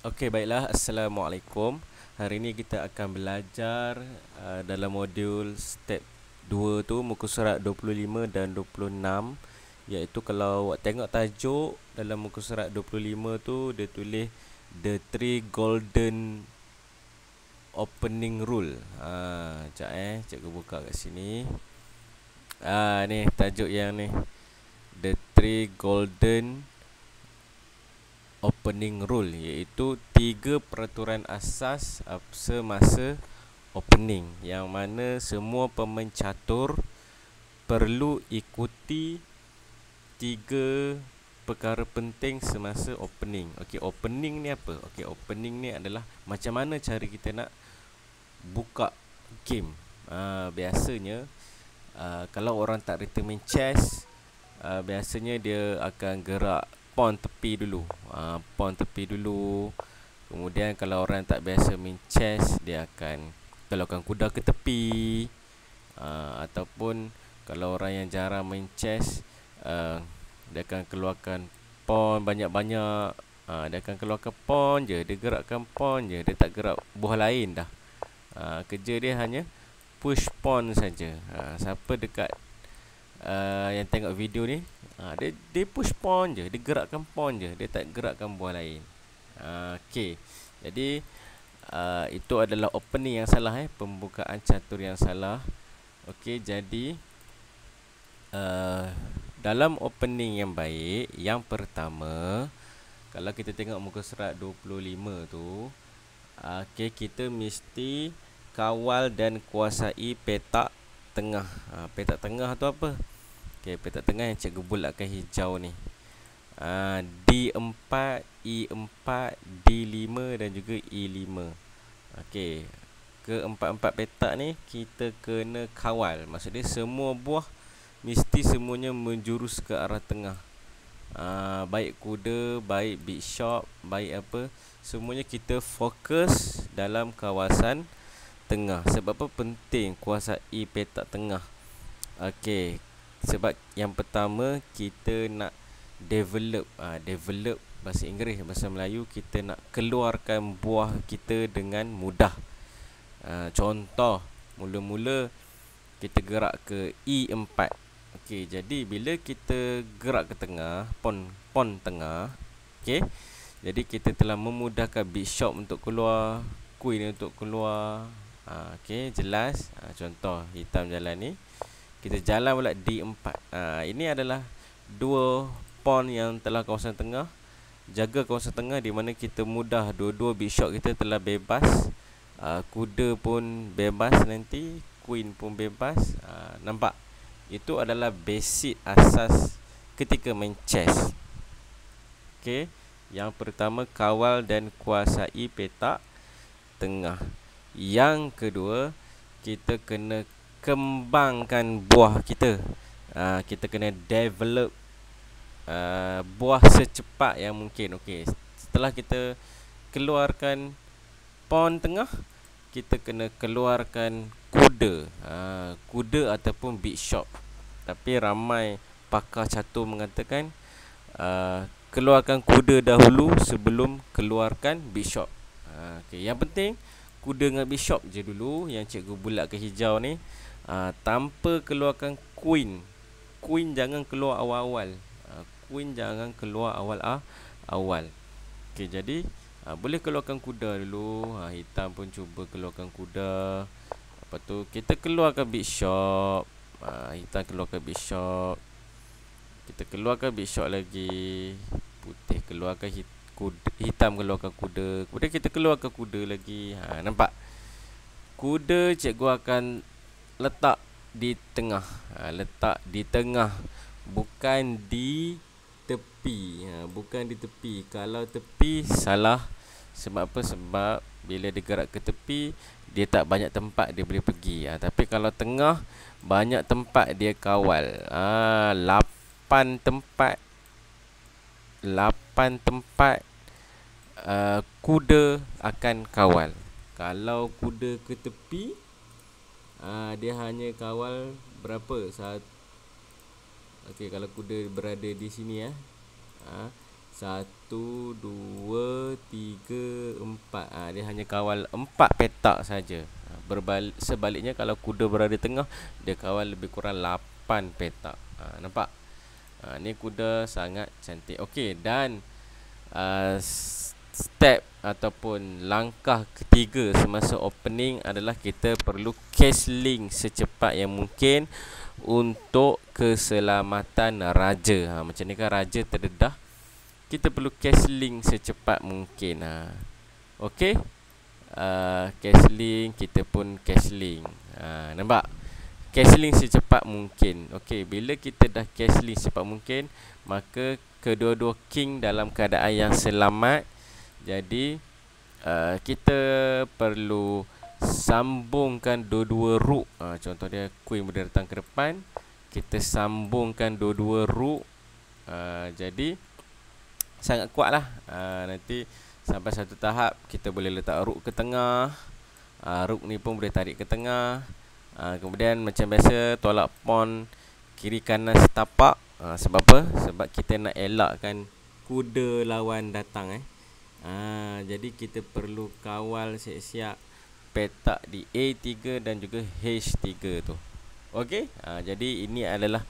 Okey, baiklah. Assalamualaikum. Hari ini kita akan belajar dalam modul step 2 tu muka surat 25 dan 26, iaitu kalau awak tengok tajuk dalam muka surat 25 tu dia tulis the three golden opening rule. Sekejap cikgu buka kat sini. Ni tajuk yang ni. The three golden opening rule, iaitu 3 peraturan asas semasa opening, yang mana semua pemain catur perlu ikuti 3 perkara penting semasa opening. Okey, opening ni apa? Okey, opening ni adalah macam mana cara kita nak buka game. Biasanya kalau orang tak reti main chess, biasanya dia akan gerak pawn tepi dulu. Pawn tepi dulu. Kemudian kalau orang tak biasa main chess, dia akan kelokkan kuda ke tepi. Ataupun kalau orang yang jarang main chess, dia akan keluarkan pawn banyak-banyak. Dia akan keluarkan pawn je, dia gerakkan pawn je, dia tak gerak buah lain dah. Kerja dia hanya push pawn saja. Siapa dekat yang tengok video ni, dia push pawn je, dia gerakkan pawn je, dia tak gerakkan buah lain. Okey. Jadi itu adalah opening yang salah, pembukaan catur yang salah. Okey, jadi dalam opening yang baik, yang pertama, kalau kita tengok muka surat 25 tu, okey, kita mesti kawal dan kuasai petak tengah. Petak tengah tu apa? Okey, petak tengah yang cikgu bulatkan hijau ni. D4, E4, D5 dan juga E5. Okey, keempat-empat petak ni kita kena kawal. Maksudnya semua buah mesti semuanya menjurus ke arah tengah. Baik kuda, baik bishop, baik apa, semuanya kita fokus dalam kawasan tengah. Sebab apa penting kuasai petak tengah? Okey, sebab yang pertama kita nak develop bahasa Inggeris, bahasa Melayu, kita nak keluarkan buah kita dengan mudah. Contoh, mula-mula kita gerak ke E4. Okey, jadi bila kita gerak ke tengah, pawn tengah, okey, jadi kita telah memudahkan bishop untuk keluar, queen untuk keluar. Okey, jelas. Contoh hitam jalan ni, kita jalan pula D4. Ini adalah 2 pawn yang telah kawasan tengah, jaga kawasan tengah, di mana kita mudah, dua-dua bishop kita telah bebas. Kuda pun bebas nanti, queen pun bebas. Nampak? Itu adalah basic asas ketika main chess. Okey, yang pertama kawal dan kuasai petak tengah. Yang kedua, kita kena kembangkan buah kita. Kita kena develop buah secepat yang mungkin. Okey, setelah kita keluarkan pawn tengah, kita kena keluarkan kuda. Kuda ataupun bishop. Tapi ramai pakar catur mengatakan keluarkan kuda dahulu sebelum keluarkan bishop. Okey, yang penting kuda dengan bishop je dulu, yang cikgu bulat ke hijau ni. Tanpa keluarkan queen. Queen jangan keluar awal-awal. Queen jangan keluar awal-awal. Okey, jadi boleh keluarkan kuda dulu. Hitam pun cuba keluarkan kuda. Lepas tu kita keluarkan bishop. Hitam keluarkan bishop. Kita keluarkan bishop lagi. Putih keluarkan hitam keluarkan kuda. Kemudian kita keluarkan kuda lagi. Nampak? Kuda cikgu akan letak di tengah. Letak di tengah, bukan di tepi. Bukan di tepi. Kalau tepi salah. Sebab apa? Sebab bila dia gerak ke tepi, dia tak banyak tempat dia boleh pergi. Tapi kalau tengah, banyak tempat dia kawal. 8 tempat. 8 tempat kuda akan kawal. Kalau kuda ke tepi, dia hanya kawal berapa? Okey, kalau kuda berada di sini, 1, 2, 3, 4. Dia hanya kawal 4 petak saja. Sebaliknya kalau kuda berada tengah, dia kawal lebih kurang 8 petak. Nampak? Ni kuda sangat cantik. Okey, dan step ataupun langkah ketiga semasa opening adalah kita perlu cash link secepat yang mungkin untuk keselamatan raja. Macam ni kan raja terdedah, kita perlu cash link secepat mungkin. Okey, cash link, kita pun cash link. Nampak? Cash link secepat mungkin. Okey, bila kita dah cash link secepat mungkin, maka kedua-dua king dalam keadaan yang selamat. Jadi kita perlu sambungkan dua-dua rook. Contoh dia queen boleh datang ke depan, kita sambungkan dua-dua rook. Jadi sangat kuat lah. Nanti sampai satu tahap kita boleh letak rook ke tengah. Rook ni pun boleh tarik ke tengah. Kemudian macam biasa tolak pawn kiri kanan setapak. Sebab apa? Sebab kita nak elakkan kuda lawan datang. Jadi kita perlu kawal siap-siap petak di A3 dan juga H3 tu. Okey, jadi ini adalah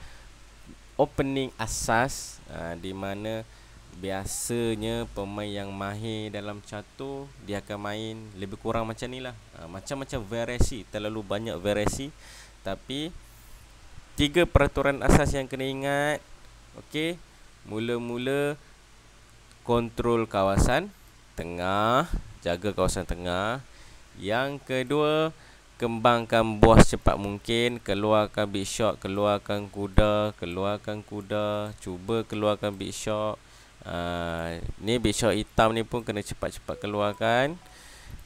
opening asas, di mana biasanya pemain yang mahir dalam catur dia akan main lebih kurang macam ni lah. Macam-macam variasi, terlalu banyak variasi. Tapi 3 peraturan asas yang kena ingat. Okey, mula-mula kontrol kawasan tengah, jaga kawasan tengah. Yang kedua, kembangkan buah secepat mungkin. Keluarkan big shot, keluarkan kuda, cuba keluarkan big shot. Ni big shot hitam ni pun kena cepat-cepat keluarkan.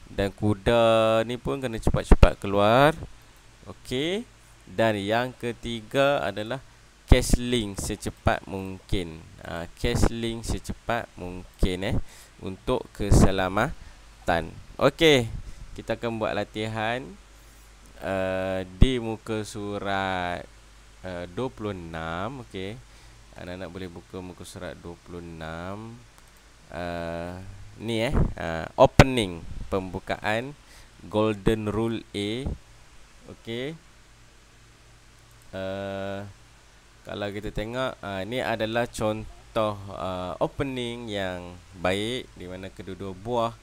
Dan kuda ni pun kena cepat-cepat keluar. Okey. Dan yang ketiga adalah cash link secepat mungkin. Cash link secepat mungkin untuk keselamatan. Okey, kita akan buat latihan di muka surat 26. Okey, anak-anak boleh buka muka surat 26. Ni opening, pembukaan golden rule A. Okey. Kalau kita tengok, ni adalah contoh opening yang baik, di mana kedua-dua buah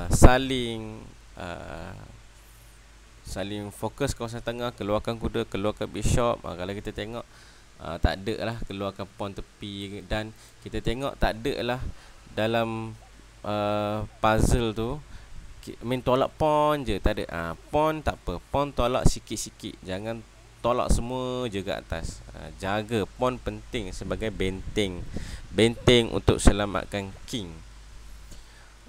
saling fokus kawasan tengah, keluarkan kuda, keluarkan bishop. Kalau kita tengok, tak ada lah keluarkan pawn tepi. Dan kita tengok tak ada lah dalam puzzle tu main tolak pawn je, tak ada. Pawn tak apa, pawn tolak sikit-sikit, jangan tolak semua je ke atas. Jaga pawn penting sebagai benteng untuk selamatkan king.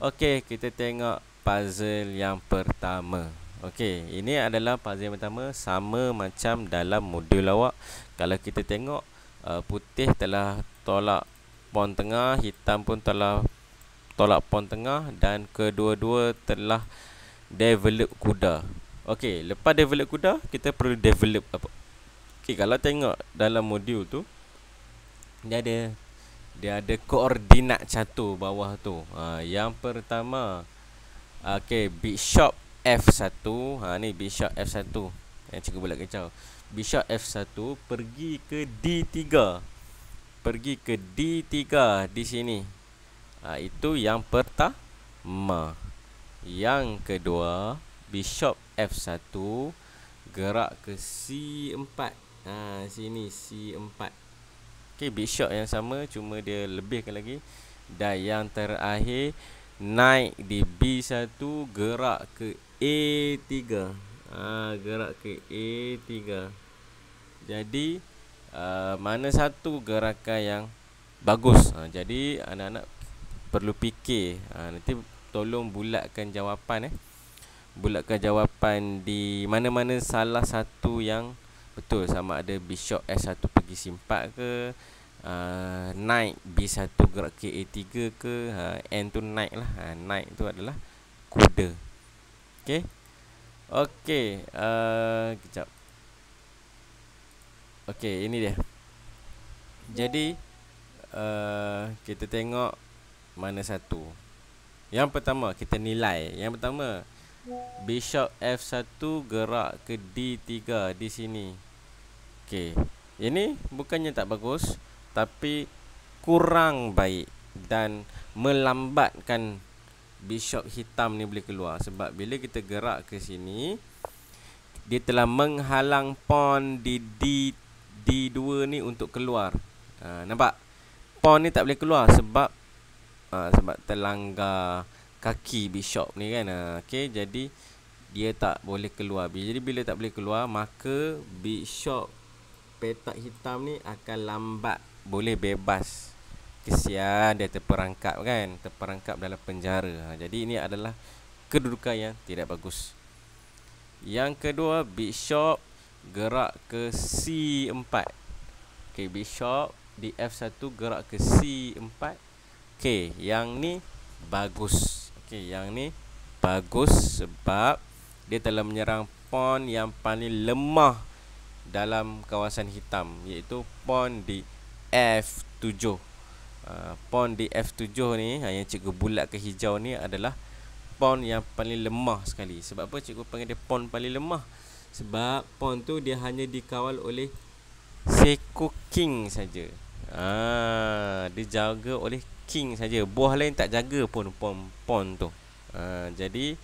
Okey, kita tengok puzzle yang pertama. Okey, ini adalah puzzle yang pertama, sama macam dalam modul awak. Kalau kita tengok, putih telah tolak pawn tengah, hitam pun telah tolak pawn tengah, dan kedua-dua telah develop kuda. Okey, lepas develop kuda, kita perlu develop apa? Okey, kalau tengok dalam modul tu, dia ada koordinat catur bawah tu. Yang pertama, okey, bishop F1. Ni bishop F1 yang cikgu bulat kacau. Bishop F1 pergi ke D3. Pergi ke D3 di sini. Itu yang pertama. Yang kedua, bishop F1 gerak ke C4. Sini C4. Okey, bishop yang sama, cuma dia lebihkan lagi. Dan yang terakhir, naik di B1, gerak ke A3. Gerak ke A3. Jadi mana satu gerakan yang bagus? Jadi anak-anak perlu fikir. Nanti tolong bulatkan jawapan. Bulatkan jawapan di mana-mana salah satu yang betul. Sama ada bishop S1 pergi C4 ke, naik B1 gerak ke A3 ke, N tu naik lah. Naik tu adalah kuda. Okey. Okey, kejap. Okey, ini dia. Jadi kita tengok mana satu. Yang pertama kita nilai. Yang pertama, bishop F1 gerak ke D3 di sini. Okey. Ini bukannya tak bagus, tapi kurang baik dan melambatkan bishop hitam ni boleh keluar. Sebab bila kita gerak ke sini, dia telah menghalang pawn di D2 ni untuk keluar. Nampak? Pawn ni tak boleh keluar sebab terlanggar kaki bishop ni kan. Okey, jadi dia tak boleh keluar. Jadi bila tak boleh keluar, maka bishop petak hitam ni akan lambat, boleh bebas. Kesian dia terperangkap kan, terperangkap dalam penjara. Jadi ini adalah kedudukan yang tidak bagus. Yang kedua, bishop gerak ke C4. Okey, bishop di F1 gerak ke C4. Okey, yang ni bagus. Okey, yang ni bagus sebab dia telah menyerang pawn yang paling lemah dalam kawasan hitam, iaitu pawn di F7. Pawn di F7 ni, yang cikgu bulat ke hijau ni adalah pawn yang paling lemah sekali. Sebab apa cikgu panggil dia pawn paling lemah? Sebab pawn tu dia hanya dikawal oleh seko king saja. Dia jaga oleh king saja. Buah lain tak jaga pun pawn tu. Jadi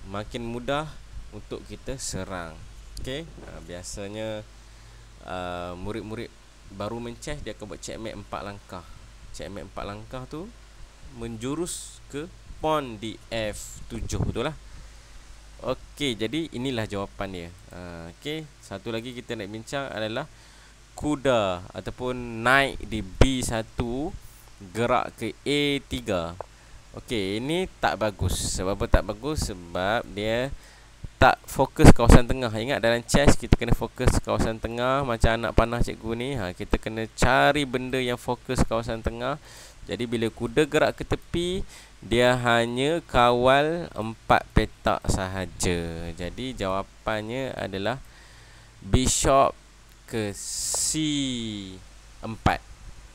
makin mudah untuk kita serang. Okey, biasanya murid-murid baru mences dia akan buat checkmate 4 langkah. Checkmate 4 langkah tu menjurus ke pawn di F7, betul lah. Okey, jadi inilah jawapan dia. Okey, satu lagi kita nak bincang adalah kuda ataupun naik di B1 gerak ke A3. Okey, ini tak bagus. Sebab apa tak bagus? Sebab dia tak fokus kawasan tengah. Ingat dalam chess kita kena fokus kawasan tengah. Macam anak panah cikgu ni, kita kena cari benda yang fokus kawasan tengah. Jadi bila kuda gerak ke tepi, dia hanya kawal 4 petak sahaja. Jadi jawapannya adalah bishop ke C4.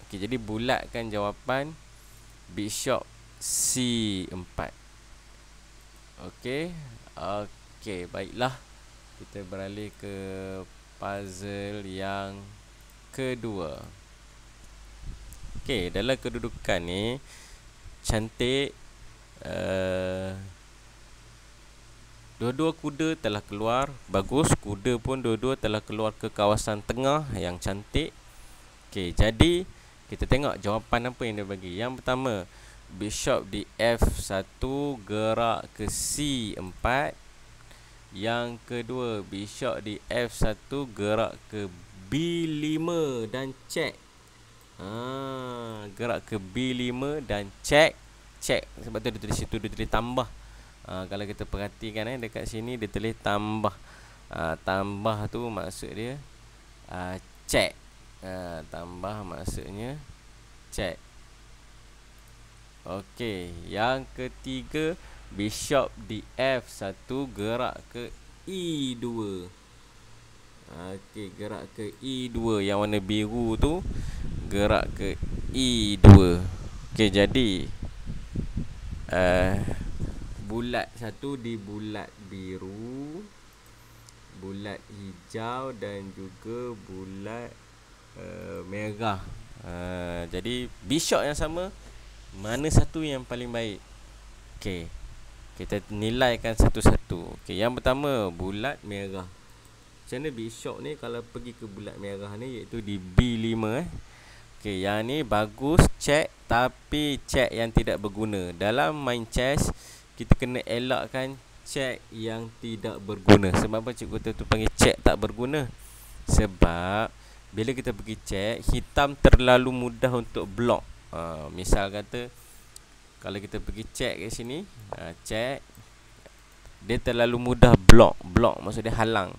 Okey, jadi bulatkan jawapan bishop C4. Okey. Okey, baiklah. Kita beralih ke puzzle yang kedua. Okey, dalam kedudukan ni cantik. Dua-dua kuda telah keluar. Bagus, kuda pun dua-dua telah keluar ke kawasan tengah yang cantik. Okey, jadi kita tengok jawapan apa yang dia bagi. Yang pertama, bishop di F1 gerak ke C4. Yang kedua, bishop di F1 gerak ke B5 dan check. Gerak ke B5 dan check. Check. Sebab tu dia tulis situ, dia tulis tambah. Kalau kita perhatikan dekat sini dia tulis tambah. Tambah tu maksud dia check. Tambah maksudnya check. Okey, yang ketiga, bishop di F1 gerak ke E2. Okey, gerak ke E2. Yang warna biru tu gerak ke E2. Okey, jadi bulat satu di bulat biru, bulat hijau dan juga bulat merah. Jadi bishop yang sama, mana satu yang paling baik? Okey, kita nilaikan satu-satu. Okey, yang pertama bulat merah. Macam mana bishop ni kalau pergi ke bulat merah ni, iaitu di B5 Okey, yang ni bagus, check, tapi check yang tidak berguna. Dalam main chess, kita kena elakkan check yang tidak berguna. Sebab apa cikgu tu panggil check tak berguna? Sebab bila kita pergi check, hitam terlalu mudah untuk block. Misal kata, kalau kita pergi check kat sini, check, dia terlalu mudah block. Block maksud dia halang.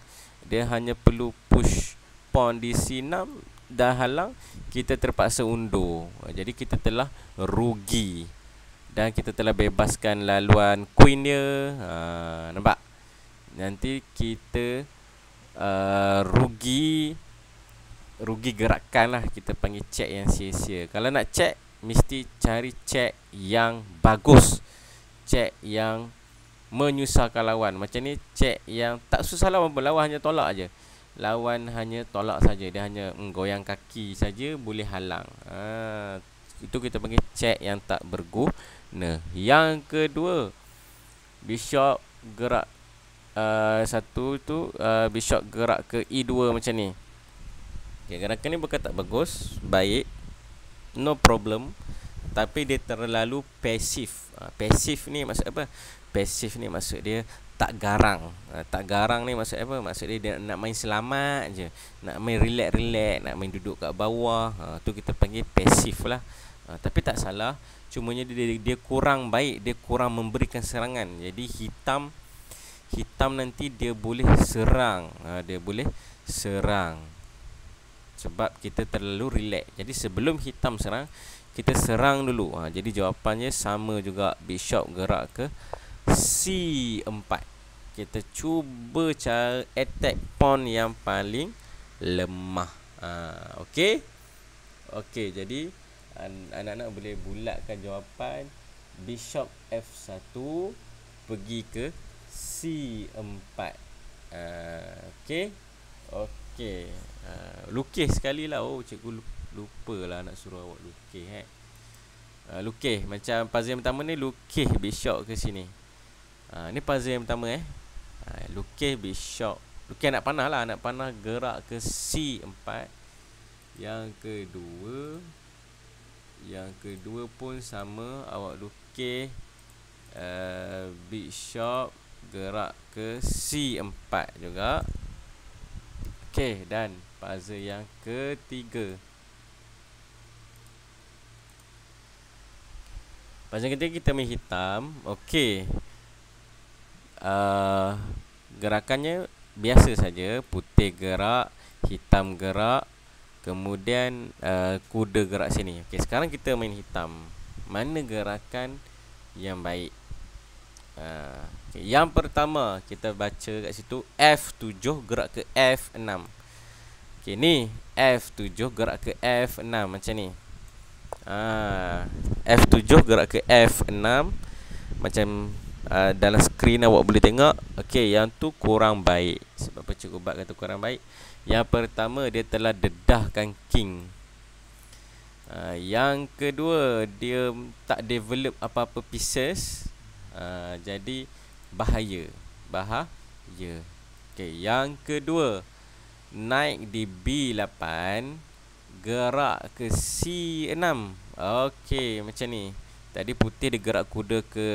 Dia hanya perlu push pawn di C6, dah halang, kita terpaksa undur. Jadi kita telah rugi dan kita telah bebaskan laluan queen dia. Nampak? Nanti kita rugi rugi gerakan lah. Kita panggil check yang sia-sia. Kalau nak check, mesti cari check yang bagus, check yang menyusahkan lawan. Macam ni check yang tak susah lawan pun, lawan hanya tolak aje. Lawan hanya tolak saja, dia hanya goyang kaki saja boleh halang. Itu kita panggil check yang tak berguna. Yang kedua, bishop gerak satu tu, bishop gerak ke E2 macam ni. Okay, gerakan ni bukan tak bagus, baik, no problem, tapi dia terlalu pasif. Pasif ni maksud apa? Pasif ni maksud dia tak garang. Tak garang ni maksud apa? Maksud dia nak main selamat je, nak main relax-relax, nak main duduk kat bawah. Tu kita panggil pasif lah. Tapi tak salah, cumanya dia kurang baik, dia kurang memberikan serangan. Jadi hitam nanti dia boleh serang. Dia boleh serang sebab kita terlalu relax. Jadi sebelum hitam serang, kita serang dulu. Jadi jawapannya sama juga, bishop gerak ke C4. Kita cuba cara attack pawn yang paling lemah. Okey. Okey, jadi anak-anak boleh bulatkan jawapan. Bishop F1 pergi ke C4. Okey. Okey. Lukis sekali lah. Oh, cikgu lupa lah nak suruh awak lukis. Lukis macam puzzle yang pertama ni, lukis bishop ke sini. Ni puzzle yang pertama lukis bishop, lukis anak panah lah, anak panah gerak ke C4. Yang kedua pun sama, awak lukis bishop gerak ke C4 juga. Okey, dan puzzle yang ketiga. Puzzle ketiga kita main hitam. Okey. Gerakannya biasa saja, putih gerak, hitam gerak, kemudian kuda gerak sini. Okey, sekarang kita main hitam. Mana gerakan yang baik? Okay, yang pertama kita baca kat situ, F7 gerak ke F6. Okey, ni F7 gerak ke F6 macam ni. F7 gerak ke F6 macam dalam skrin awak boleh tengok. Okey, yang tu kurang baik. Sebab apa cikgu Bat kata kurang baik? Yang pertama, dia telah dedahkan king. Yang kedua, dia tak develop apa-apa pieces. Jadi bahaya. Okey, yang kedua, naik di B8 gerak ke C6. Okey, macam ni. Tadi putih dia gerak kuda ke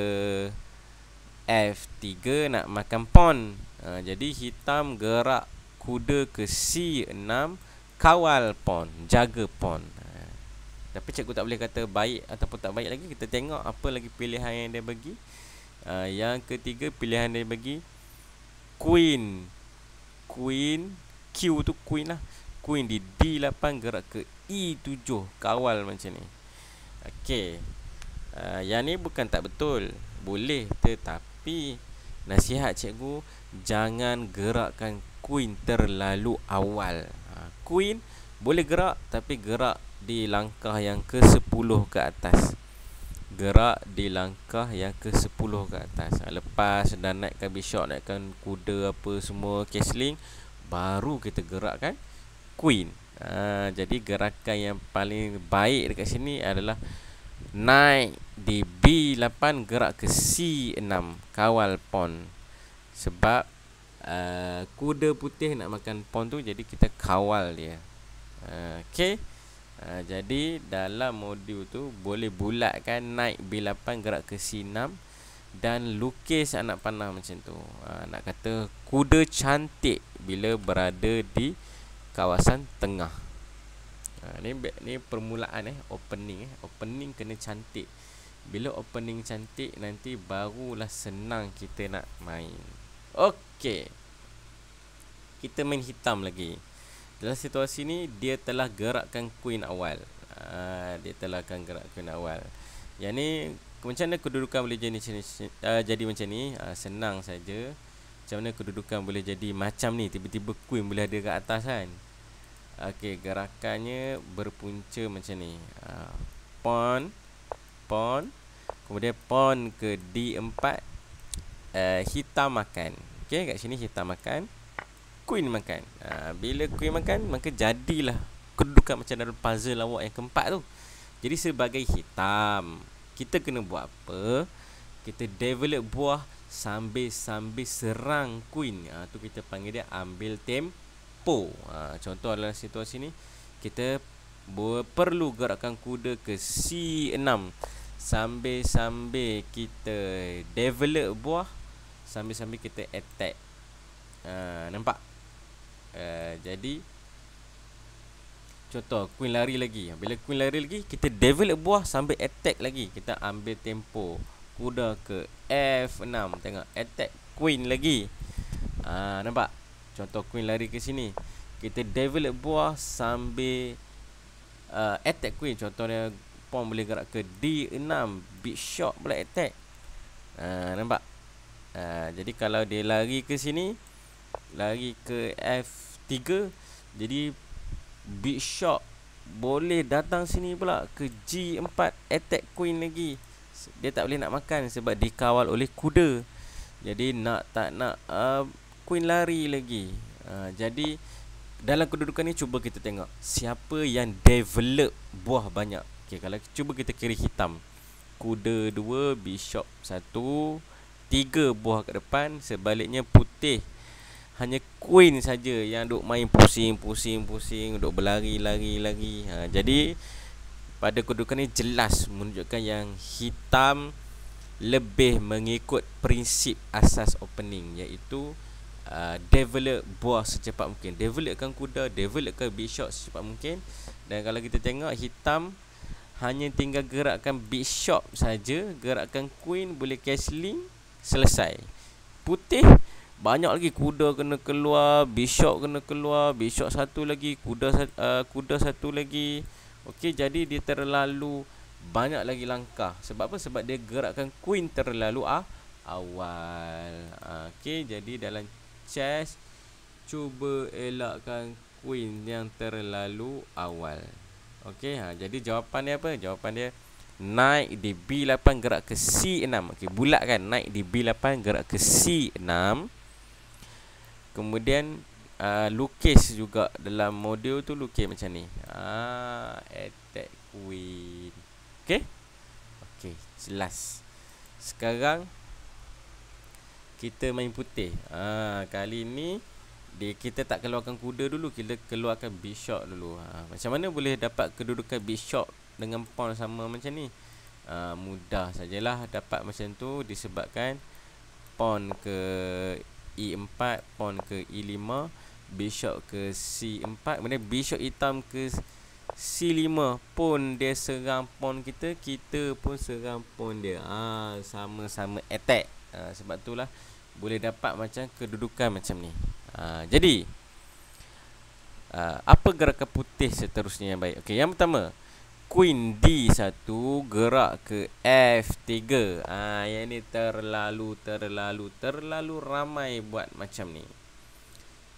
F3 nak makan pawn. Jadi hitam gerak kuda ke C6, kawal pawn, jaga pawn. Tapi cikgu tak boleh kata baik ataupun tak baik lagi. Kita tengok apa lagi pilihan yang dia bagi. Yang ketiga, pilihan dia bagi queen. Q tu queen lah. Queen di D8 gerak ke E7, kawal macam ni. Okey. Yang ni bukan tak betul, boleh, tetapi nasihat cikgu, jangan gerakkan queen terlalu awal. Queen boleh gerak, tapi gerak di langkah yang ke-10 ke atas. Gerak di langkah yang ke-10 ke atas. Lepas dah naikkan bishop, naikkan kuda apa semua, castling, baru kita gerakkan queen. Jadi gerakan yang paling baik dekat sini adalah naik di B8 gerak ke C6, kawal pawn. Sebab kuda putih nak makan pawn tu, jadi kita kawal dia. Okey. Jadi dalam modul tu boleh bulatkan naik B8 gerak ke C6 dan lukis anak panah macam tu. Nak kata kuda cantik bila berada di kawasan tengah. Ni permulaan opening. Opening kena cantik. Bila opening cantik, nanti barulah senang kita nak main. Okey. Kita main hitam lagi. Dalam situasi ni dia telah gerakkan queen awal. Yang ni macam mana kedudukan boleh jadi macam ni? Senang saja. Macam mana kedudukan boleh jadi macam ni? Tiba-tiba queen boleh ada kat atas kan? Okey, gerakannya berpunca macam ni. Pawn, pawn, kemudian pawn ke D4, hitam makan. Okey, kat sini hitam makan, queen makan. Bila queen makan, maka jadilah kedudukan macam dalam puzzle awak yang keempat tu. Jadi sebagai hitam, kita kena buat apa? Kita develop buah sambil serang queen. Tu kita panggil dia ambil tempo. Contoh dalam situasi ni, kita perlu gerakkan kuda ke C6 sambil kita develop buah, sambil kita attack. Nampak? Jadi contoh, queen lari lagi. Bila queen lari lagi, kita develop buah sambil attack lagi. Kita ambil tempo, kuda ke F6. Tengok, attack queen lagi. Nampak? Contoh, queen lari ke sini, kita develop buah sambil attack queen. Contohnya, pawn boleh gerak ke D6, bishop boleh attack. Nampak? Jadi kalau dia lari ke sini, lari ke F3, jadi bishop boleh datang sini pula ke G4, attack queen lagi. Dia tak boleh nak makan sebab dikawal oleh kuda. Jadi tak nak queen lari lagi. Jadi dalam kedudukan ni, cuba kita tengok siapa yang develop buah banyak. Okay, kalau cuba kita kira hitam, kuda 2, bishop 1, 3 buah kat depan. Sebaliknya putih hanya queen saja yang duk main pusing, duk berlari. Jadi pada kedudukan ni jelas menunjukkan yang hitam lebih mengikut prinsip asas opening, iaitu develop buah secepat mungkin, developkan kuda, developkan bishop secepat mungkin. Dan kalau kita tengok, hitam hanya tinggal gerakkan bishop saja, gerakkan queen, boleh castling, selesai. Putih banyak lagi, kuda kena keluar, bishop kena keluar, bishop satu lagi, kuda satu lagi. Okey, jadi dia terlalu banyak lagi langkah. Sebab apa? Sebab dia gerakkan queen terlalu awal. Okey, jadi dalam chess, cuba elakkan queen yang terlalu awal. Okey, jadi jawapan dia apa? Jawapan dia naik di B8 gerak ke C6. Okey, bulatkan, naik di B8 gerak ke C6. Kemudian lukis juga dalam modul tu, lukis macam ni. Attack queen. Okey? Okey, jelas. Sekarang kita main putih. Kali ni kita tak keluarkan kuda dulu, kita keluarkan bishop dulu. Macam mana boleh dapat kedudukan bishop dengan pawn sama macam ni? Mudah sajalah dapat macam tu, disebabkan pawn ke E4, pawn ke E5, bishop ke C4, kemudian bishop hitam ke C5 pun dia serang pawn kita, kita pun serang pawn dia. Sama-sama attack. Sebab itulah boleh dapat macam kedudukan macam ni. Jadi apa gerakan putih seterusnya yang baik? Okey, yang pertama, queen D1 gerak ke F3. Yang ni terlalu ramai buat macam ni.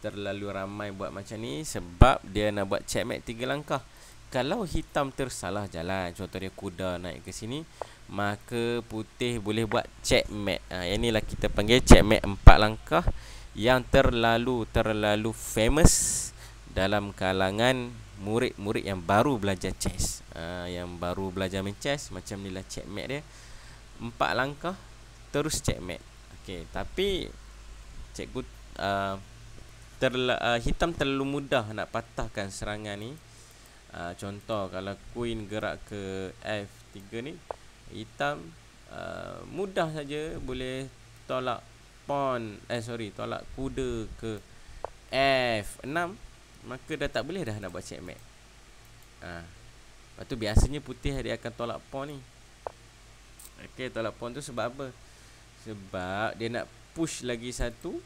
Terlalu ramai buat macam ni sebab dia nak buat checkmate 3 langkah. Kalau hitam tersalah jalan, contohnya kuda naik ke sini, maka putih boleh buat checkmate. Yang inilah kita panggil checkmate 4 langkah, yang terlalu famous dalam kalangan murid-murid yang baru belajar chess. Yang baru belajar main chess, macam inilah checkmate dia. 4 langkah terus checkmate. Okey, tapi cikgu hitam terlalu mudah nak patahkan serangan ni. Contoh, kalau queen gerak ke F3 ni, hitam mudah saja boleh tolak tolak kuda ke F6, maka dah tak boleh dah nak buat checkmate. Lepas tu biasanya putih dia akan tolak pawn ni. Okey, tolak pawn tu sebab apa? Sebab dia nak push lagi satu,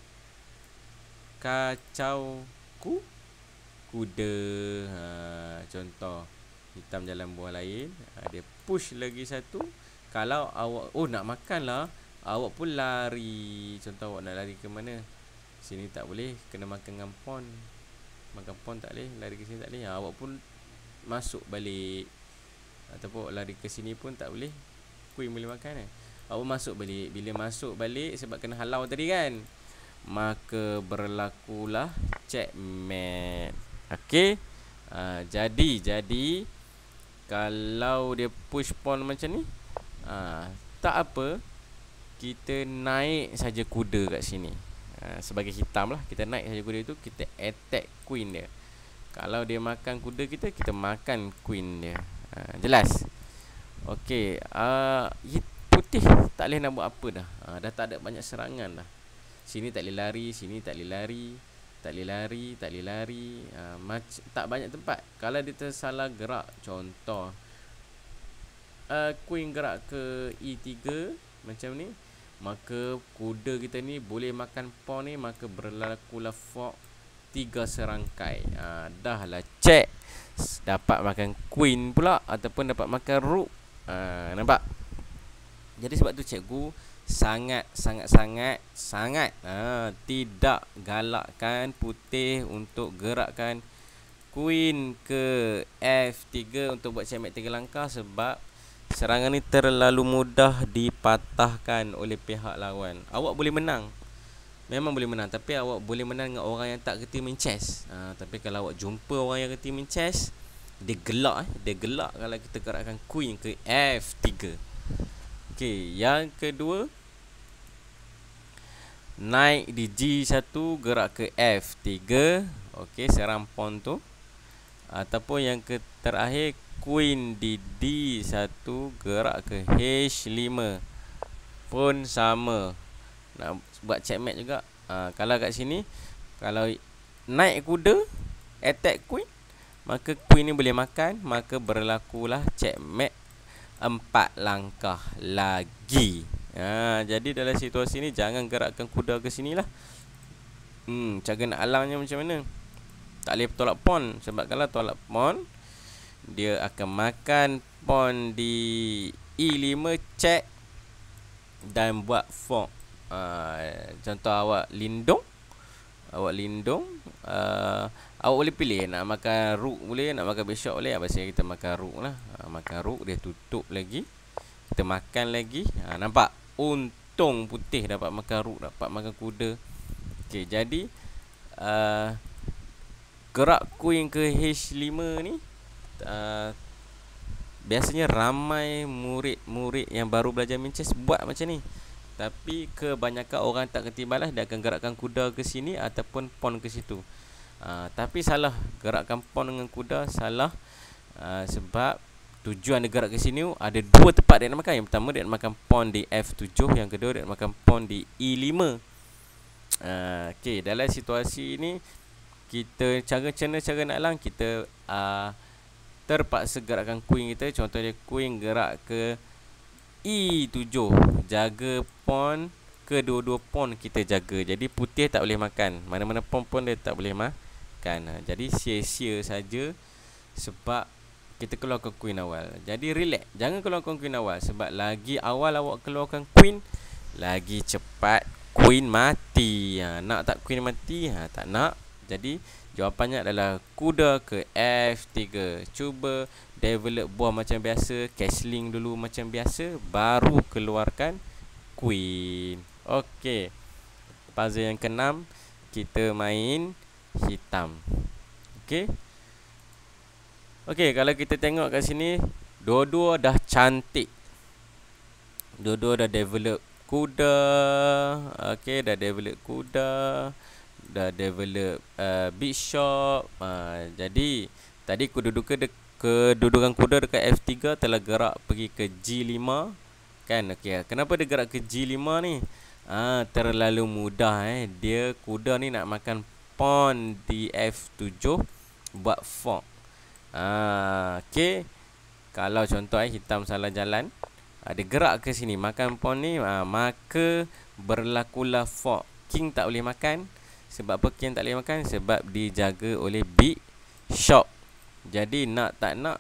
kacau kuda. Contoh, hitam jalan buah lain, dia push lagi satu. Kalau awak nak makan lah, awak pun lari. Contoh, awak nak lari ke mana? Sini tak boleh, kena makan dengan pawn. makan pawn tak boleh, lari ke sini tak boleh. Awak pun masuk balik ataupun lari ke sini pun tak boleh. Queen boleh makan kan. Awak masuk balik. Bila masuk balik sebab kena halau tadi kan, maka berlakulah checkmate. Okey. Jadi kalau dia push pawn macam ni, tak apa, kita naik saja kuda kat sini. Sebagai hitam lah, kita naik saja kuda itu, kita attack queen dia. Kalau dia makan kuda kita, kita makan queen dia. Jelas? Okey, putih tak boleh nak buat apa dah. Dah tak ada banyak serangan dah. Sini tak boleh lari, sini tak boleh lari, tak boleh lari, tak boleh lari. Tak banyak tempat. Kalau dia tersalah gerak, contoh queen gerak ke E3 macam ni, maka kuda kita ni boleh makan pawn ni, maka berlakulah fork 3 serangkai. Dah lah check. Dapat makan queen pula ataupun dapat makan rook. Nampak? Jadi sebab tu cikgu sangat tidak galakkan putih untuk gerakkan queen ke F3 untuk buat checkmate 3 langkah, sebab serangan ni terlalu mudah dipatahkan oleh pihak lawan. Awak boleh menang, memang boleh menang, tapi awak boleh menang dengan orang yang tak kerti main chess. Tapi kalau awak jumpa orang yang kerti main chess, dia gelak kalau kita gerakkan queen ke F3. Okey, yang kedua, naik di G1 gerak ke F3. Okey, serang pawn tu. Ataupun yang terakhir, queen di D1 gerak ke H5 pun sama, nak buat checkmate juga. Kalau kat sini, kalau naik kuda attack queen, maka queen ni boleh makan, maka berlakulah checkmate 4 langkah lagi. Jadi dalam situasi ni jangan gerakkan kuda ke sini lah. Cara nak alangnya macam mana? Tak boleh tolak pawn, sebab kalau tolak pawn, dia akan makan pawn di E5 check dan buat fork. Contoh awak lindung, awak boleh pilih nak makan rook boleh, nak makan bishop boleh. Biasanya kita makan rook lah. Makan rook, dia tutup lagi, kita makan lagi. Nampak? Untung putih dapat makan rook, dapat makan kuda. Okey, jadi gerak queen ke H5 ni, biasanya ramai murid-murid yang baru belajar main chess buat macam ni. Tapi kebanyakan orang tak kerti balas, dia akan gerakkan kuda ke sini ataupun pawn ke situ. Tapi salah, gerakkan pawn dengan kuda salah. Sebab tujuan dia gerak ke sini ada 2 tempat dia nak makan. Yang pertama dia nak makan pawn di F7, yang kedua dia nak makan pawn di E5. Okey, dalam situasi ini kita cara nak alang, kita terpaksa gerakkan queen kita. Contoh dia queen gerak ke E7, jaga pawn, kedua-dua pawn kita jaga. Jadi putih tak boleh makan, mana-mana pawn pun dia tak boleh makan. Jadi sia-sia saja sebab kita keluarkan queen awal. Jadi relax, jangan keluarkan queen awal, sebab lagi awal awak keluarkan queen, lagi cepat queen mati. Nak tak queen mati? Tak nak. Jadi jawapannya adalah kuda ke F3. Cuba develop buah macam biasa, castling dulu macam biasa, baru keluarkan queen. Okey, puzzle yang ke-6 kita main hitam. Okey. Okey, kalau kita tengok kat sini, dua-dua dah cantik. Dua-dua dah develop kuda. Okey, dah develop kuda, dah develop bishop. Jadi tadi kedudukan kuda dekat F3 telah gerak pergi ke G5 kan. Okey, kenapa dia gerak ke G5 ni? Terlalu mudah dia kuda ni nak makan pawn di F7 buat fork. Okey, kalau contoh hitam salah jalan, dia gerak ke sini makan pawn ni, maka berlakulah fork. King tak boleh makan. Sebab apa king tak boleh makan? Sebab dijaga oleh bishop. Jadi nak tak nak,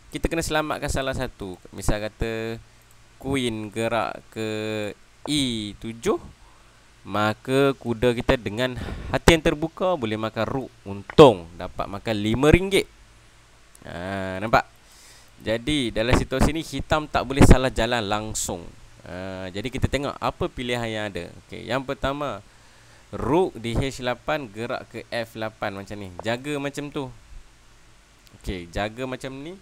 kita kena selamatkan salah satu. Misal kata queen gerak ke E7, maka kuda kita dengan hati yang terbuka boleh makan rook. Untung dapat makan RM5. Nampak? Jadi dalam situasi ni hitam tak boleh salah jalan langsung. Jadi kita tengok apa pilihan yang ada. Okey, yang pertama, rook di H8 gerak ke F8 macam ni. Jaga macam tu. Okey, jaga macam ni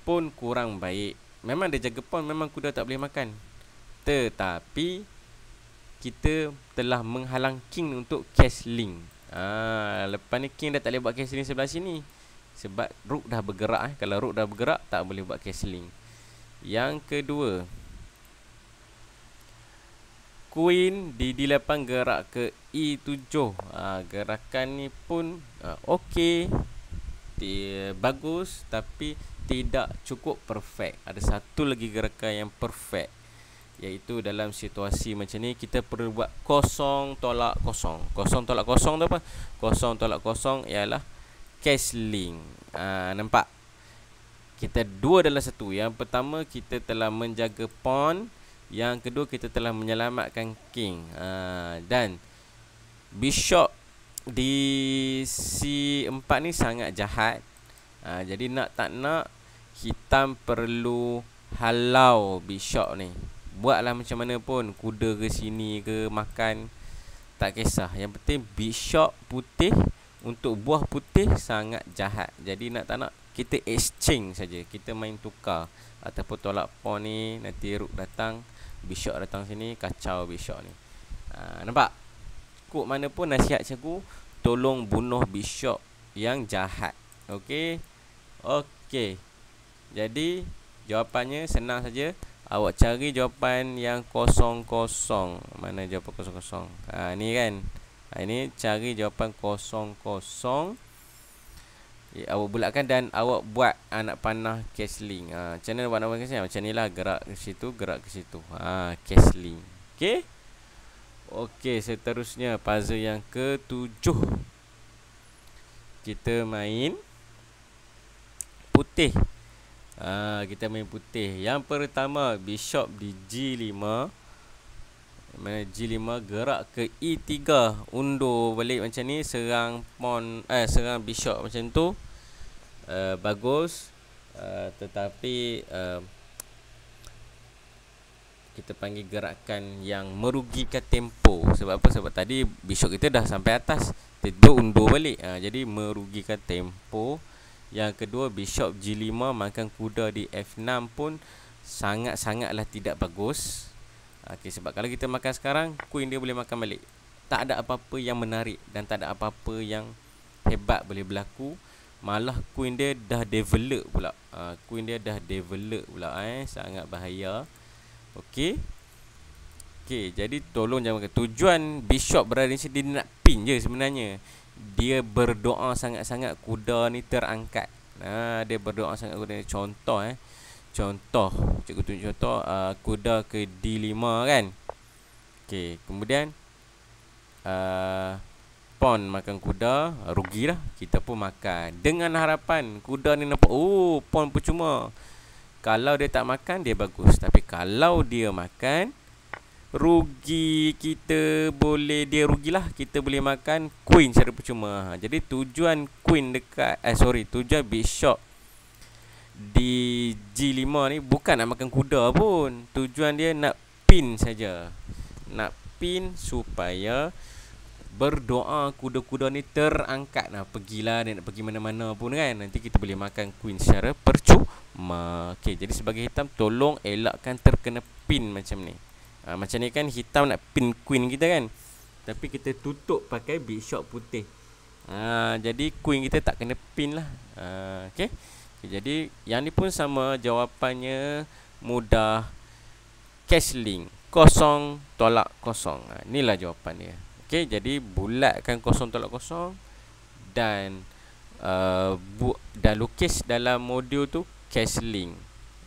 pun kurang baik. Memang dia jaga pawn, memang kuda tak boleh makan. Tetapi kita telah menghalang king untuk castling. Lepas ni king dah tak boleh buat castling sebelah sini, sebab rook dah bergerak. Kalau rook dah bergerak, tak boleh buat castling. Yang kedua, queen di D8 gerak ke E7. Gerakan ni pun okey, bagus, tapi tidak cukup perfect. Ada satu lagi gerakan yang perfect, iaitu dalam situasi macam ni kita perlu buat kosong tolak kosong. Kosong tolak kosong tu apa? Kosong tolak kosong ialah castling. Nampak? Kita dua dalam satu. Yang pertama, kita telah menjaga pawn. Yang kedua, kita telah menyelamatkan king. Dan bishop di C4 ni sangat jahat. Jadi nak tak nak, hitam perlu halau bishop ni. Buatlah macam mana pun, kuda ke sini ke makan, tak kisah. Yang penting bishop putih untuk buah putih sangat jahat. Jadi nak tak nak, kita exchange saja. Kita main tukar ataupun tolak pawn ni. Nanti rook datang, bishop datang sini, kacau bishop ni. Nampak? Kok mana pun nasihat cikgu, tolong bunuh bishop yang jahat. Okey. Okey. Jadi jawapannya senang saja. Awak cari jawapan yang kosong-kosong. Mana jawapan kosong-kosong? Ni kan. Ini cari jawapan kosong-kosong. Awak bulatkan dan awak buat anak panah castling. Macam mana buat anak panah castling? Macam ni lah, gerak ke situ, gerak ke situ. Castling. Okey. Okey, seterusnya puzzle yang ke-7. Kita main putih. Kita main putih. Yang pertama, bishop di G5. Mana G5 gerak ke E3. Undur balik macam ni, serang pawn, serang bishop macam tu. Bagus. Tetapi kita panggil gerakan yang merugikan tempo. Sebab apa? Sebab tadi bishop kita dah sampai atas, tiba undur balik. Jadi merugikan tempo. Yang kedua, bishop G5 makan kuda di F6 pun sangat-sangatlah tidak bagus. Okey, sebab kalau kita makan sekarang, queen dia boleh makan balik. Tak ada apa-apa yang menarik dan tak ada apa-apa yang hebat boleh berlaku. Malah queen dia dah develop pula. Queen dia dah develop pula. Sangat bahaya. Okey. Okey, jadi tolong jangan makan. Tujuan bishop berada di sini, dia nak pin je sebenarnya. Dia berdoa sangat-sangat kuda ni terangkat. Dia berdoa sangat kuda ni. Contoh Contoh, cikgu tunjuk contoh, kuda ke D5 kan. Okey, kemudian pawn makan kuda, rugilah. Kita pun makan dengan harapan kuda ni nampak, pawn percuma. Kalau dia tak makan, dia bagus. Tapi kalau dia makan, rugi kita. Dia rugilah. Kita boleh makan queen secara percuma. Jadi tujuan queen dekat tujuan bishop di G5 ni bukan nak makan kuda pun. Tujuan dia nak pin saja. Nak pin supaya berdoa kuda-kuda ni terangkat. Pergilah, dia nak pergi mana-mana pun kan. Nanti kita boleh makan queen secara percuma. Okey, jadi sebagai hitam, tolong elakkan terkena pin macam ni. Macam ni kan, hitam nak pin queen kita kan, tapi kita tutup pakai bishop putih. Jadi queen kita tak kena pin lah. Okey. Jadi yang ni pun sama, jawapannya mudah. Castling, kosong tolak kosong. Inilah jawapan dia. Okey, jadi bulatkan kosong tolak kosong dan dan lukis dalam modul tu castling.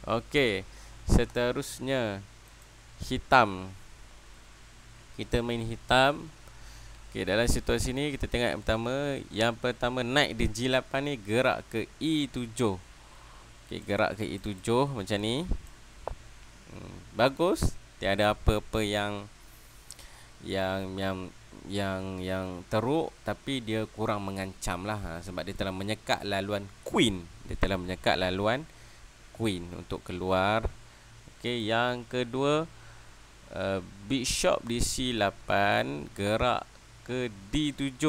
Okey, seterusnya hitam. Kita main hitam. Okey, dalam situasi ni kita tengok yang pertama naik di G8 ni gerak ke E7. Okey, gerak ke E7 macam ni. Bagus. Tiada apa-apa yang yang teruk, tapi dia kurang mengancam lah, sebab dia telah menyekat laluan queen. Dia telah menyekat laluan queen untuk keluar. Okey, yang kedua, bishop di C8 gerak ke D7.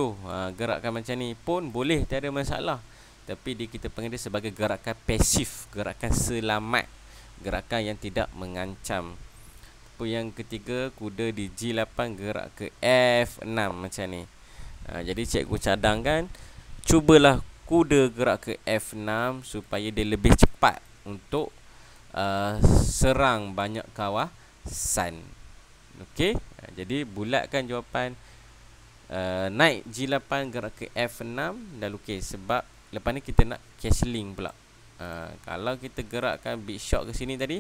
Gerakan macam ni pun boleh, tiada masalah. Tapi kita panggil dia sebagai gerakan pasif, gerakan selamat, gerakan yang tidak mengancam. Yang ketiga, kuda di G8 gerak ke F6 macam ni. Jadi cikgu cadangkan, cubalah kuda gerak ke F6 supaya dia lebih cepat untuk serang banyak kawasan. Okey, jadi bulatkan jawapan. Naik G8 gerak ke F6 dah okey, sebab lepas ni kita nak castling pula. Kalau kita gerakkan bishop ke sini tadi,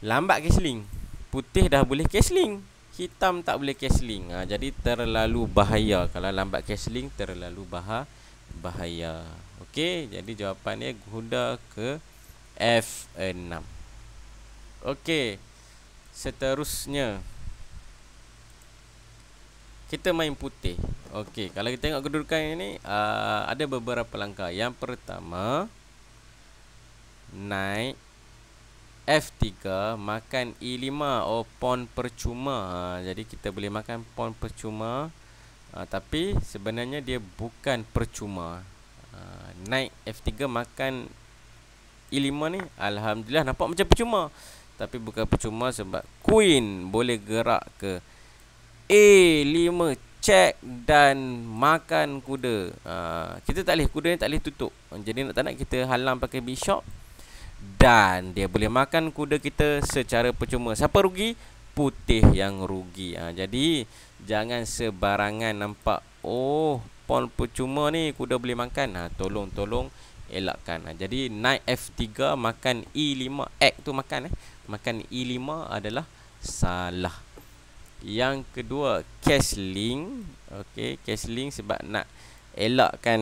lambat castling. Putih dah boleh castling, hitam tak boleh castling. Jadi terlalu bahaya. Kalau lambat castling, terlalu bahaya. Okey, jadi jawapannya kuda ke F6. Okey, seterusnya kita main putih. Okey, kalau kita tengok kedudukan ini, ada beberapa langkah. Yang pertama, naik F3 makan E5. Oh, pawn percuma. Jadi kita boleh makan pawn percuma, tapi sebenarnya dia bukan percuma. Naik F3 makan E5 ni, alhamdulillah nampak macam percuma, tapi bukan percuma sebab queen boleh gerak ke A5 check dan makan kuda. Kita tak boleh, kuda ni tak boleh tutup. Jadi nak tak nak kita halang pakai bishop, dan dia boleh makan kuda kita secara percuma. Siapa rugi? Putih yang rugi. Jadi jangan sebarangan nampak, oh, pawn percuma ni kuda boleh makan. Tolong elakkan. Jadi naik F3 makan E5, X tu makan makan E5 adalah salah. Yang kedua, castling. Okey, castling sebab nak elakkan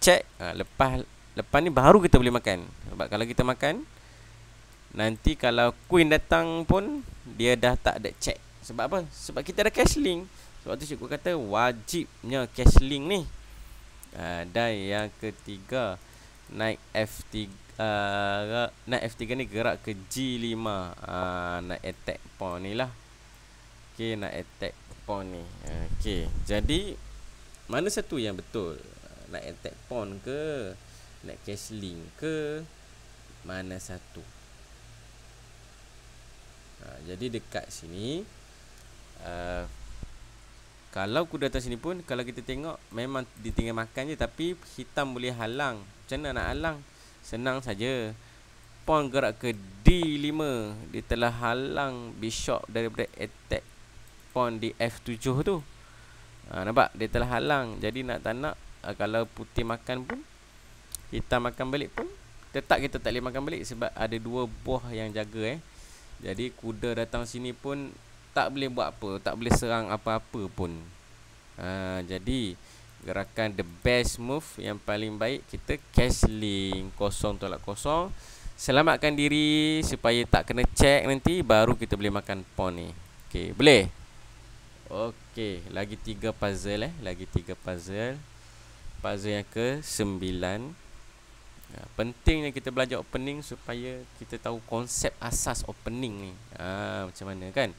check. Lepas ni baru kita boleh makan. Sebab kalau kita makan, nanti kalau queen datang pun dia dah tak ada check. Sebab apa? Sebab kita ada castling. Sebab tu cikgu kata wajibnya castling ni. Dan yang ketiga, naik F3. Naik F3 ni gerak ke G5. Nak attack pawn ni lah. Okey, nak attack pawn ni. Okey, jadi mana satu yang betul? Nak attack pawn ke, nak castling ke, mana satu? Jadi dekat sini, kalau kuda atas sini pun, kalau kita tengok memang ditinggal makan je, tapi hitam boleh halang. Macam mana nak halang? Senang saja. Pawn gerak ke D5, dia telah halang bishop daripada attack pawn di F7 tu. Nampak? Dia telah halang. Jadi nak tak nak, kalau putih makan pun, hitam makan balik pun, tetap kita tak boleh makan balik sebab ada dua buah yang jaga. Jadi kuda datang sini pun tak boleh buat apa, tak boleh serang apa-apa pun. Jadi gerakan the best move, yang paling baik kita castling, kosong tolak kosong, selamatkan diri supaya tak kena check nanti, baru kita boleh makan pawn ni. Okey, boleh? Okey, lagi 3 puzzle lagi 3 puzzle. Puzzle yang ke-9. Pentingnya kita belajar opening supaya kita tahu konsep asas opening ni. Macam mana kan?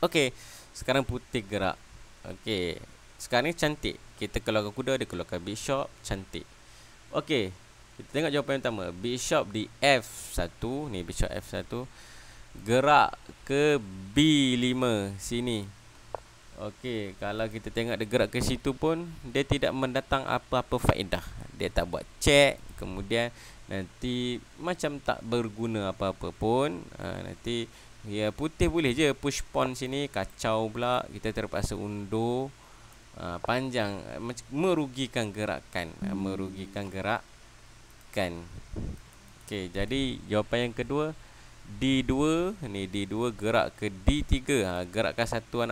Okey, sekarang putih gerak. Okey, sekarang ni cantik. Kita keluarkan kuda, dia keluarkan bishop, cantik. Okey, kita tengok jawapan yang pertama. Bishop di F1. Ni bishop F1. Gerak ke B5 sini. Okey, kalau kita tengok dia gerak ke situ pun, dia tidak mendatang apa-apa faedah. Dia tak buat check, kemudian nanti macam tak berguna apa-apa pun. Nanti ya putih boleh je push pawn sini, kacau pula, kita terpaksa undur. Panjang, merugikan gerakan. Okey, jadi jawapan yang kedua D2. Ni D2 gerak ke D3. Gerakkan satu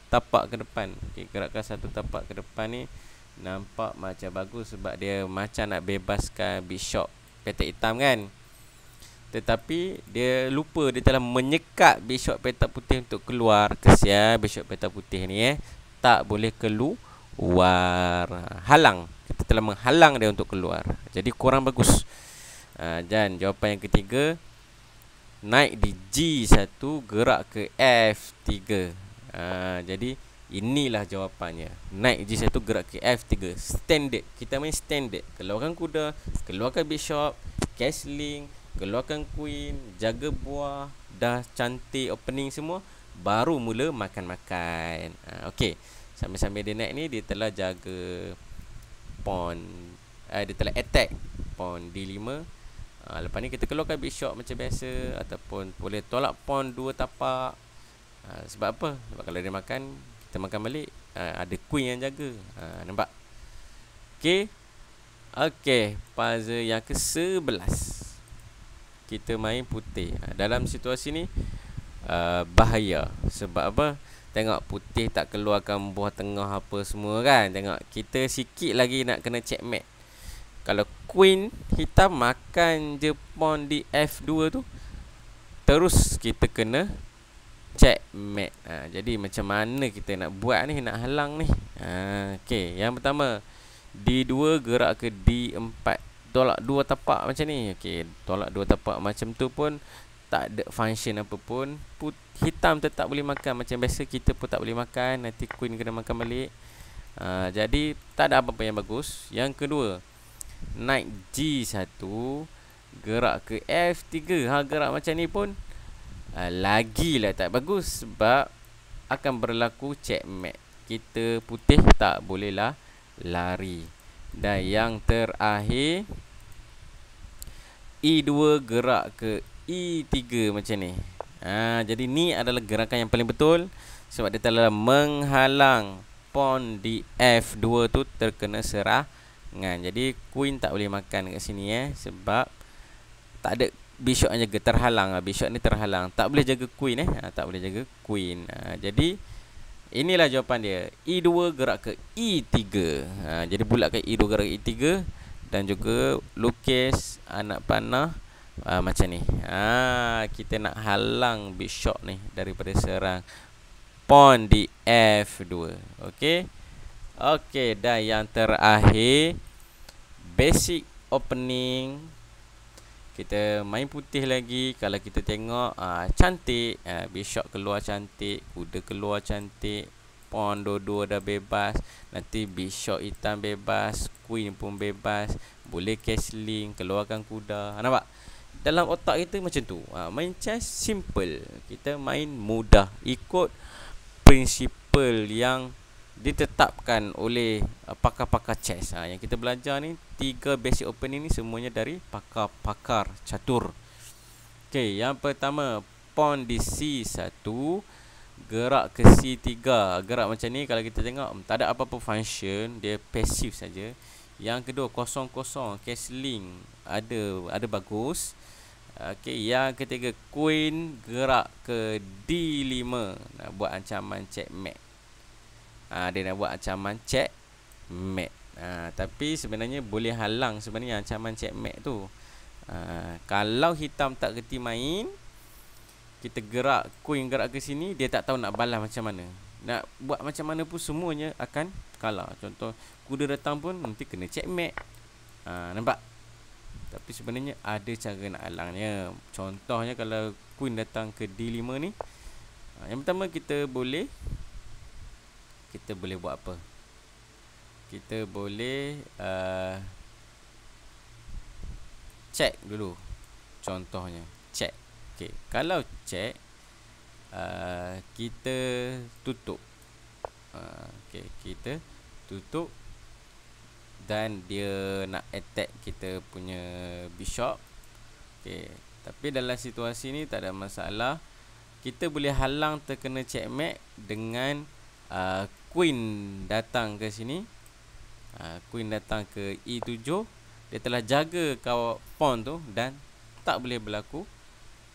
tapak ke depan. Okey, gerakkan satu tapak ke depan ni nampak macam bagus sebab dia macam nak bebaskan bishop petak hitam kan. tetapi dia lupa, dia telah menyekat bishop petak putih untuk keluar. Kesian bishop petak putih ni tak boleh keluar. Halang. Kita telah menghalang dia untuk keluar. Jadi kurang bagus. Dan jawapan yang ketiga, naik di G1, gerak ke F3. Jadi inilah jawapannya. Naik G1, gerak ke F3. Standard. Kita main standard. Keluarkan kuda, keluarkan bishop, castling, keluarkan queen, jaga buah, dah cantik opening semua, baru mula makan-makan. Okey. Sambil-sambil dia naik ni, dia telah jaga pawn. Dia telah attack pawn D5. Lepas ni kita keluarkan bishop macam biasa, ataupun boleh tolak pawn 2 tapak. Sebab apa? Sebab kalau dia makan, kita makan balik, ada queen yang jaga. Nampak? Okey. Okey, puzzle yang ke-11. Kita main putih. Dalam situasi ni bahaya. Sebab apa? Tengok putih tak keluarkan buah tengah apa semua kan. Tengok kita sikit lagi nak kena checkmate. Kalau queen hitam makan je pawn di F2 tu, terus kita kena checkmate. Jadi macam mana kita nak buat ni, nak halang ni? Okey, yang pertama D2 gerak ke D4. Tolak 2 tapak macam ni. Okey, tolak 2 tapak macam tu pun tak ada function apa pun. Hitam tetap boleh makan macam biasa, kita pun tak boleh makan. Nanti queen kena makan balik. Jadi tak ada apa-apa yang bagus. Yang kedua, naik G1, gerak ke F3. Gerak macam ni pun lagilah tak bagus, sebab akan berlaku checkmate. Kita putih tak bolehlah lari. Dan yang terakhir, E2 gerak ke E3 macam ni. Jadi ni adalah gerakan yang paling betul, sebab dia telah menghalang pawn di F2 tu terkena serangan. Jadi queen tak boleh makan kat sini sebab tak ada bishop yang jaga, terhalang. Bishop ni terhalang, tak boleh jaga queen tak boleh jaga queen. Jadi inilah jawapan dia. E2 gerak ke E3. Jadi bulatkan E2 gerak ke E3. Dan juga lukis anak panah macam ni. Kita nak halang bishop ni daripada serang pawn di F2. Okey. Okey, dan yang terakhir, basic opening. Kita main putih lagi. Kalau kita tengok cantik, bishop keluar cantik, kuda keluar cantik, pawn dua-dua dah bebas. Nanti bishop hitam bebas, queen pun bebas, boleh castling, keluarkan kuda. Nampak? Dalam otak kita macam tu. Main chess simple. Kita main mudah, ikut prinsipal yang ditetapkan oleh pakar-pakar chess. Yang kita belajar ni, 3 basic opening ni semuanya dari pakar-pakar catur. Okey, yang pertama, pawn di C1, gerak ke C3. Gerak macam ni, kalau kita tengok tak ada apa-apa function, dia pasif saja. Yang kedua, kosong-kosong, castling ada bagus. Okey, yang ketiga, queen gerak ke D5, nak buat ancaman checkmate. Dia nak buat ancaman checkmate. Tapi sebenarnya boleh halang sebenarnya ancaman checkmate tu. Kalau hitam tak kerti main, kita gerak, queen gerak ke sini, dia tak tahu nak balas macam mana. Nak buat macam mana pun semuanya akan kalah. Contoh, kuda datang pun nanti kena checkmate. Nampak? Tapi sebenarnya ada cara nak halangnya. Contohnya kalau queen datang ke D5 ni, yang pertama kita boleh buat apa? Kita boleh check dulu. Contohnya check. Okey, kalau check, kita tutup. Okey, kita tutup dan dia nak attack kita punya bishop. Okey, tapi dalam situasi ni tak ada masalah. Kita boleh halang terkena checkmate dengan queen datang ke sini. Queen datang ke E7. Dia telah jaga pawn tu dan tak boleh berlaku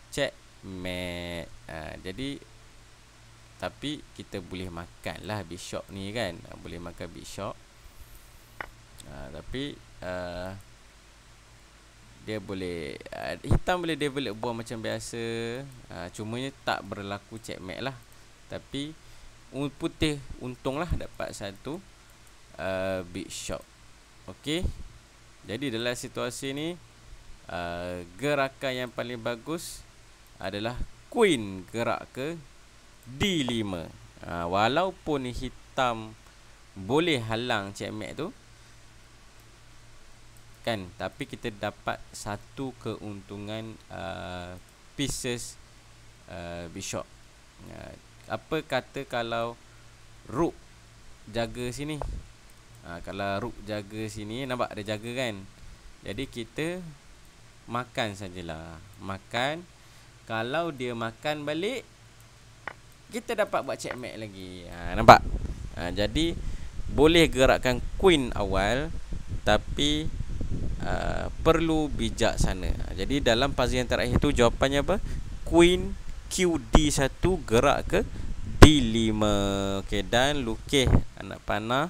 checkmate. Jadi tapi kita boleh makanlah bishop ni kan. Boleh makan bishop. Tapi dia boleh hitam boleh develop buah macam biasa, cumanya tak berlaku checkmate lah. Tapi putih untunglah dapat satu big shot. Okey, jadi dalam situasi ni gerakan yang paling bagus adalah queen gerak ke D5. Walaupun hitam boleh halang checkmate tu kan, tapi kita dapat satu keuntungan pieces bishop. Apa kata kalau rook jaga sini, kalau rook jaga sini, nampak ada jaga kan, jadi kita makan sajalah, makan. Kalau dia makan balik, kita dapat buat checkmate lagi. Nampak? Jadi boleh gerakkan queen awal, tapi perlu bijaksana. Jadi dalam puzzle yang terakhir tu jawapannya apa? Queen QD1 gerak ke D5. Okey, dan lukis anak panah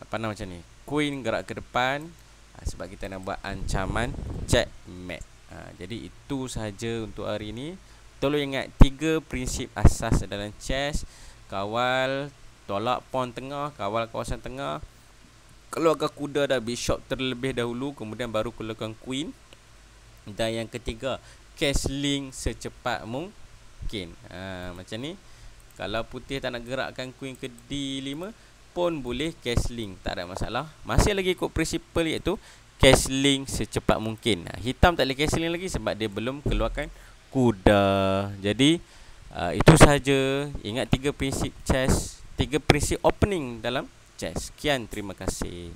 macam ni. Queen gerak ke depan, sebab kita nak buat ancaman checkmate. Jadi itu sahaja untuk hari ini. Tolong ingat 3 prinsip asas dalam chess: kawal, tolak pawn tengah, kawal kawasan tengah, keluarkan kuda dan bishop terlebih dahulu, kemudian baru keluarkan queen. Dan yang ketiga, castling secepat mungkin. Macam ni. Kalau putih tak nak gerakkan queen ke D5 pun boleh castling, tak ada masalah. Masih lagi ikut prinsipal, iaitu castling secepat mungkin. Hitam tak boleh castling lagi sebab dia belum keluarkan kuda. Jadi itu sahaja. Ingat 3 prinsip chess, 3 prinsip opening dalam chess. Sekian, terima kasih.